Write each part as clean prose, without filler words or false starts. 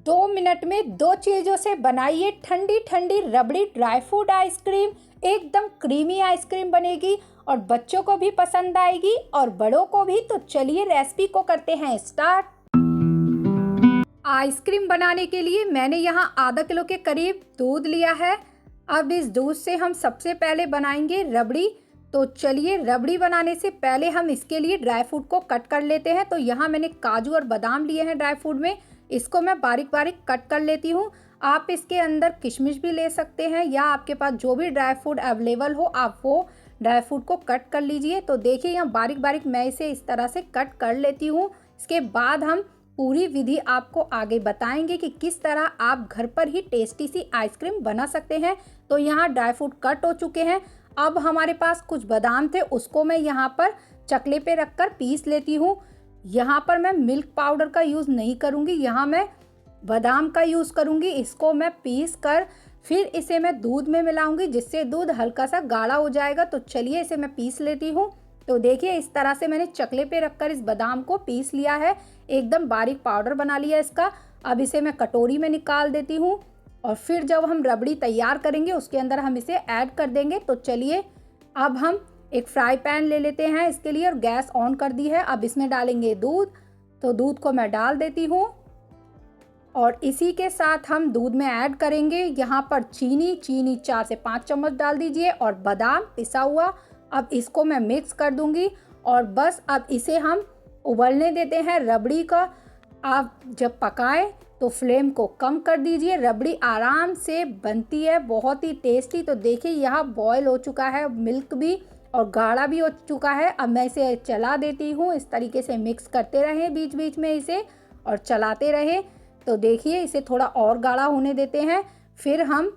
2 minute में दो चीज़ों से बनाइए ठंडी ठंडी रबड़ी ड्राई फ्रूट आइसक्रीम। एकदम क्रीमी आइसक्रीम बनेगी और बच्चों को भी पसंद आएगी और बड़ों को भी। तो चलिए रेसिपी को करते हैं स्टार्ट। आइसक्रीम बनाने के लिए मैंने यहाँ आधा किलो के करीब दूध लिया है। अब इस दूध से हम सबसे पहले बनाएंगे रबड़ी। तो चलिए रबड़ी बनाने से पहले हम इसके लिए ड्राई फ्रूट को कट कर लेते हैं। तो यहाँ मैंने काजू और बादाम लिए हैं ड्राई फ्रूट में, इसको मैं बारीक बारीक कट कर लेती हूँ। आप इसके अंदर किशमिश भी ले सकते हैं या आपके पास जो भी ड्राई फ्रूट अवेलेबल हो आप वो ड्राई फ्रूट को कट कर लीजिए। तो देखिए यहाँ बारीक बारीक मैं इसे इस तरह से कट कर लेती हूँ। इसके बाद हम पूरी विधि आपको आगे बताएंगे कि किस तरह आप घर पर ही टेस्टी सी आइसक्रीम बना सकते हैं। तो यहाँ ड्राई फ्रूट कट हो चुके हैं। अब हमारे पास कुछ बादाम थे, उसको मैं यहाँ पर चकले पे रखकर पीस लेती हूँ। यहाँ पर मैं मिल्क पाउडर का यूज़ नहीं करूँगी, यहाँ मैं बादाम का यूज़ करूँगी। इसको मैं पीस कर फिर इसे मैं दूध में मिलाऊंगी जिससे दूध हल्का सा गाढ़ा हो जाएगा। तो चलिए इसे मैं पीस लेती हूँ। तो देखिए इस तरह से मैंने चकले पे रखकर इस बादाम को पीस लिया है, एकदम बारीक पाउडर बना लिया इसका। अब इसे मैं कटोरी में निकाल देती हूँ और फिर जब हम रबड़ी तैयार करेंगे उसके अंदर हम इसे ऐड कर देंगे। तो चलिए अब हम एक फ्राई पैन ले लेते हैं इसके लिए और गैस ऑन कर दी है। अब इसमें डालेंगे दूध। तो दूध को मैं डाल देती हूँ और इसी के साथ हम दूध में ऐड करेंगे यहाँ पर चीनी 4 से 5 चम्मच डाल दीजिए और बादाम पिसा हुआ। अब इसको मैं मिक्स कर दूंगी और बस अब इसे हम उबलने देते हैं। रबड़ी का आप जब पकाएं तो फ्लेम को कम कर दीजिए, रबड़ी आराम से बनती है, बहुत ही टेस्टी। तो देखिए यहाँ बॉयल हो चुका है, मिल्क भी और गाढ़ा भी हो चुका है। अब मैं इसे चला देती हूँ, इस तरीके से मिक्स करते रहें बीच बीच में इसे और चलाते रहें। तो देखिए इसे थोड़ा और गाढ़ा होने देते हैं, फिर हम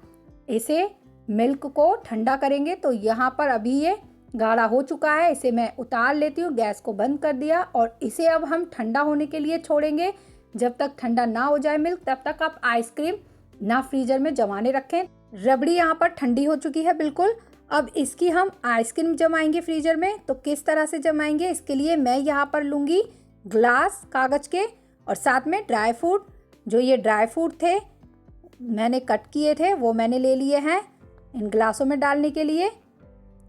इसे मिल्क को ठंडा करेंगे। तो यहाँ पर अभी ये गाढ़ा हो चुका है, इसे मैं उतार लेती हूँ, गैस को बंद कर दिया और इसे अब हम ठंडा होने के लिए छोड़ेंगे। जब तक ठंडा ना हो जाए मिल्क तब तक आप आइसक्रीम ना फ्रीजर में जमाने रखें। रबड़ी यहाँ पर ठंडी हो चुकी है बिल्कुल। अब इसकी हम आइसक्रीम जमाएंगे फ्रीजर में। तो किस तरह से जमाएंगे, इसके लिए मैं यहाँ पर लूँगी ग्लास कागज़ के और साथ में ड्राई फ्रूट। जो ये ड्राई फ्रूट थे मैंने कट किए थे वो मैंने ले लिए हैं इन ग्लासों में डालने के लिए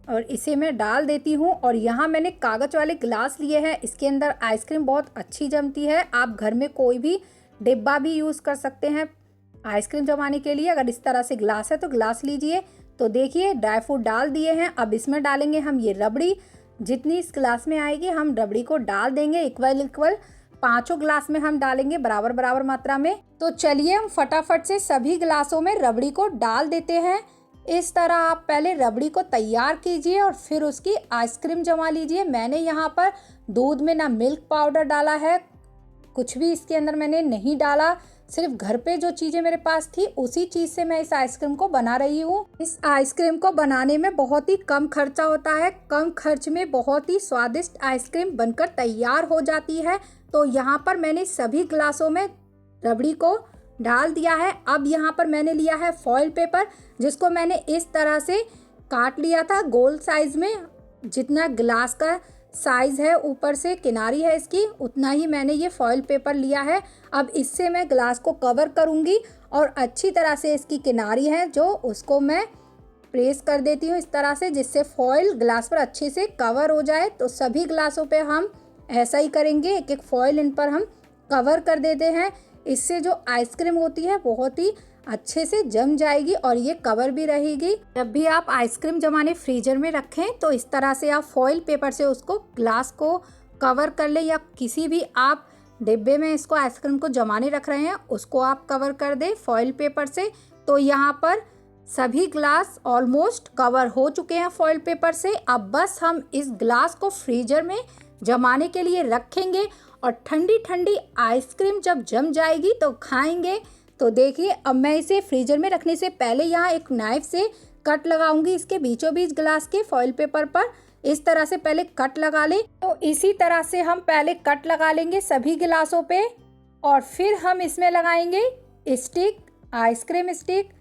और इसे मैं डाल देती हूँ। और यहाँ मैंने कागज़ वाले गिलास लिए हैं, इसके अंदर आइसक्रीम बहुत अच्छी जमती है। आप घर में कोई भी डिब्बा भी यूज़ कर सकते हैं आइसक्रीम जमाने के लिए। अगर इस तरह से गिलास है तो गिलास लीजिए। तो देखिए ड्राई फ्रूट डाल दिए हैं। अब इसमें डालेंगे हम ये रबड़ी, जितनी इस गिलास में आएगी हम रबड़ी को डाल देंगे इक्वल 5 गिलास में हम डालेंगे बराबर बराबर मात्रा में। तो चलिए हम फटाफट से सभी गिलासों में रबड़ी को डाल देते हैं। इस तरह आप पहले रबड़ी को तैयार कीजिए और फिर उसकी आइसक्रीम जमा लीजिए। मैंने यहाँ पर दूध में ना मिल्क पाउडर डाला है, कुछ भी इसके अंदर मैंने नहीं डाला, सिर्फ घर पे जो चीज़ें मेरे पास थी उसी चीज़ से मैं इस आइसक्रीम को बना रही हूँ। इस आइसक्रीम को बनाने में बहुत ही कम खर्चा होता है, कम खर्च में बहुत ही स्वादिष्ट आइसक्रीम बनकर तैयार हो जाती है। तो यहाँ पर मैंने सभी गिलासों में रबड़ी को डाल दिया है। अब यहाँ पर मैंने लिया है फॉइल पेपर, जिसको मैंने इस तरह से काट लिया था गोल साइज में। जितना गिलास का साइज़ है ऊपर से किनारी है इसकी, उतना ही मैंने ये फॉइल पेपर लिया है। अब इससे मैं गिलास को कवर करूँगी और अच्छी तरह से इसकी किनारी है जो उसको मैं प्रेस कर देती हूँ इस तरह से, जिससे फॉइल गिलास पर अच्छे से कवर हो जाए। तो सभी गिलासों पे हम ऐसा ही करेंगे, एक एक फॉइल इन पर हम कवर कर देते हैं। इससे जो आइसक्रीम होती है बहुत ही अच्छे से जम जाएगी और ये कवर भी रहेगी। जब भी आप आइसक्रीम जमाने फ्रीजर में रखें तो इस तरह से आप फॉइल पेपर से उसको ग्लास को कवर कर लें या किसी भी आप डिब्बे में इसको आइसक्रीम को जमाने रख रहे हैं उसको आप कवर कर दें फॉइल पेपर से। तो यहाँ पर सभी ग्लास ऑलमोस्ट कवर हो चुके हैं फॉइल पेपर से। अब बस हम इस ग्लास को फ्रीजर में जमाने के लिए रखेंगे और ठंडी ठंडी आइसक्रीम जब जम जाएगी तो खाएंगे। तो देखिए अब मैं इसे फ्रीजर में रखने से पहले यहाँ एक नाइफ से कट लगाऊंगी इसके बीचों बीच ग्लास के फॉइल पेपर पर। इस तरह से पहले कट लगा ले। तो इसी तरह से हम पहले कट लगा लेंगे सभी गिलासों पे और फिर हम इसमें लगाएंगे स्टिक, आइसक्रीम स्टिक।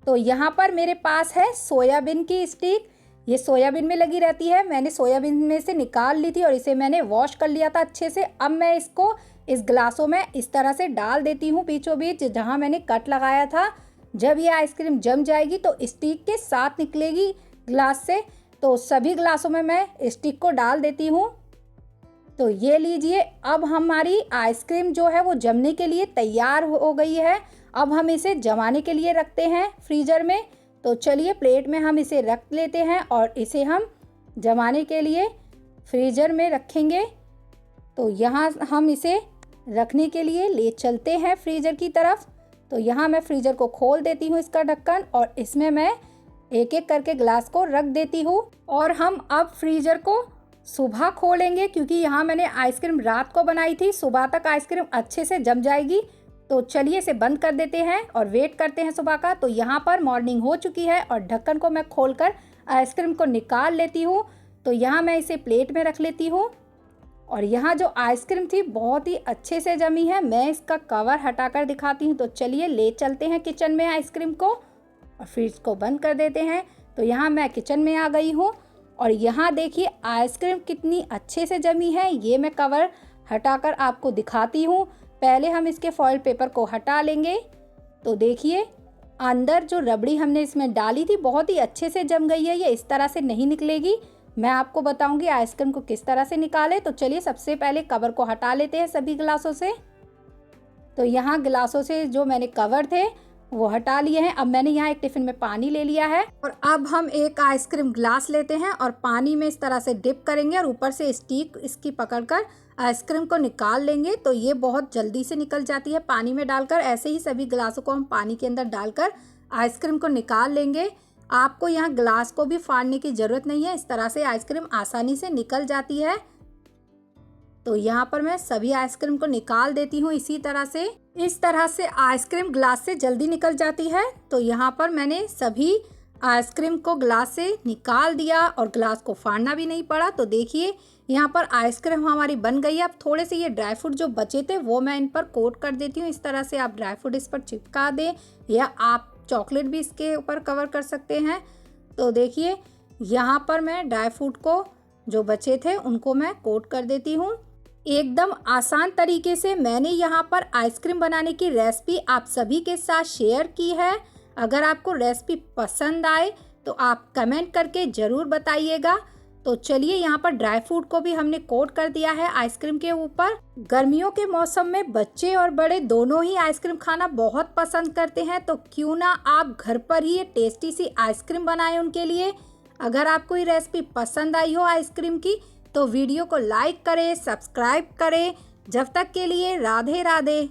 तो यहाँ पर मेरे पास है सोयाबीन की स्टिक, ये सोयाबीन में लगी रहती है। मैंने सोयाबीन में से निकाल ली थी और इसे मैंने वॉश कर लिया था अच्छे से। अब मैं इसको इस ग्लासों में इस तरह से डाल देती हूँ बीचों बीच जहाँ मैंने कट लगाया था। जब ये आइसक्रीम जम जाएगी तो स्टिक के साथ निकलेगी ग्लास से। तो सभी ग्लासों में मैं स्टिक को डाल देती हूँ। तो ये लीजिए, अब हमारी आइसक्रीम जो है वो जमने के लिए तैयार हो गई है। अब हम इसे जमाने के लिए रखते हैं फ्रीज़र में। तो चलिए प्लेट में हम इसे रख लेते हैं और इसे हम जमाने के लिए फ्रीज़र में रखेंगे। तो यहाँ हम इसे रखने के लिए ले चलते हैं फ्रीज़र की तरफ। तो यहाँ मैं फ्रीज़र को खोल देती हूँ इसका ढक्कन और इसमें मैं एक एक करके ग्लास को रख देती हूँ। और हम अब फ्रीज़र को सुबह खोलेंगे क्योंकि यहाँ मैंने आइसक्रीम रात को बनाई थी। सुबह तक आइसक्रीम अच्छे से जम जाएगी। तो चलिए इसे बंद कर देते हैं और वेट करते हैं सुबह का। तो यहाँ पर मॉर्निंग हो चुकी है और ढक्कन को मैं खोलकर आइसक्रीम को निकाल लेती हूँ। तो यहाँ मैं इसे प्लेट में रख लेती हूँ। और यहाँ जो आइसक्रीम थी बहुत ही अच्छे से जमी है। मैं इसका कवर हटाकर दिखाती हूँ। तो चलिए ले चलते हैं किचन में आइसक्रीम को और फ्रिज को बंद कर देते हैं। तो यहाँ मैं किचन में आ गई हूँ और यहाँ देखिए आइसक्रीम कितनी अच्छे से जमी है। ये मैं कवर हटाकर आपको दिखाती हूँ। पहले हम इसके फॉइल पेपर को हटा लेंगे। तो देखिए अंदर जो रबड़ी हमने इसमें डाली थी बहुत ही अच्छे से जम गई है। ये इस तरह से नहीं निकलेगी। मैं आपको बताऊंगी आइसक्रीम को किस तरह से निकालें। तो चलिए सबसे पहले कवर को हटा लेते हैं सभी गिलासों से। तो यहाँ गिलासों से जो मैंने कवर थे वो हटा लिए हैं। अब मैंने यहाँ एक टिफ़िन में पानी ले लिया है और अब हम एक आइसक्रीम ग्लास लेते हैं और पानी में इस तरह से डिप करेंगे और ऊपर से स्टिक इसकी पकड़कर आइसक्रीम को निकाल लेंगे। तो ये बहुत जल्दी से निकल जाती है पानी में डालकर। ऐसे ही सभी गिलासों को हम पानी के अंदर डालकर आइसक्रीम को निकाल लेंगे। आपको यहाँ ग्लास को भी फाड़ने की ज़रूरत नहीं है। इस तरह से आइसक्रीम आसानी से निकल जाती है। तो यहाँ पर मैं सभी आइसक्रीम को निकाल देती हूँ इसी तरह से। इस तरह से आइसक्रीम ग्लास से जल्दी निकल जाती है। तो यहाँ पर मैंने सभी आइसक्रीम को ग्लास से निकाल दिया और ग्लास को फाड़ना भी नहीं पड़ा। तो देखिए यहाँ पर आइसक्रीम हमारी बन गई है। अब थोड़े से ये ड्राई फ्रूट जो बचे थे वो मैं इन पर कोट कर देती हूँ। इस तरह से आप ड्राई फ्रूट इस पर चिपका दें या आप चॉकलेट भी इसके ऊपर कवर कर सकते हैं। तो देखिए यहाँ पर मैं ड्राई फ्रूट को जो बचे थे उनको मैं कोट कर देती हूँ। एकदम आसान तरीके से मैंने यहाँ पर आइसक्रीम बनाने की रेसिपी आप सभी के साथ शेयर की है। अगर आपको रेसिपी पसंद आए तो आप कमेंट करके ज़रूर बताइएगा। तो चलिए यहाँ पर ड्राई फ्रूट को भी हमने कोट कर दिया है आइसक्रीम के ऊपर। गर्मियों के मौसम में बच्चे और बड़े दोनों ही आइसक्रीम खाना बहुत पसंद करते हैं। तो क्यों ना आप घर पर ही ये टेस्टी सी आइसक्रीम बनाएं उनके लिए। अगर आपको ये रेसिपी पसंद आई हो आइसक्रीम की तो वीडियो को लाइक करें, सब्सक्राइब करें। जब तक के लिए राधे राधे।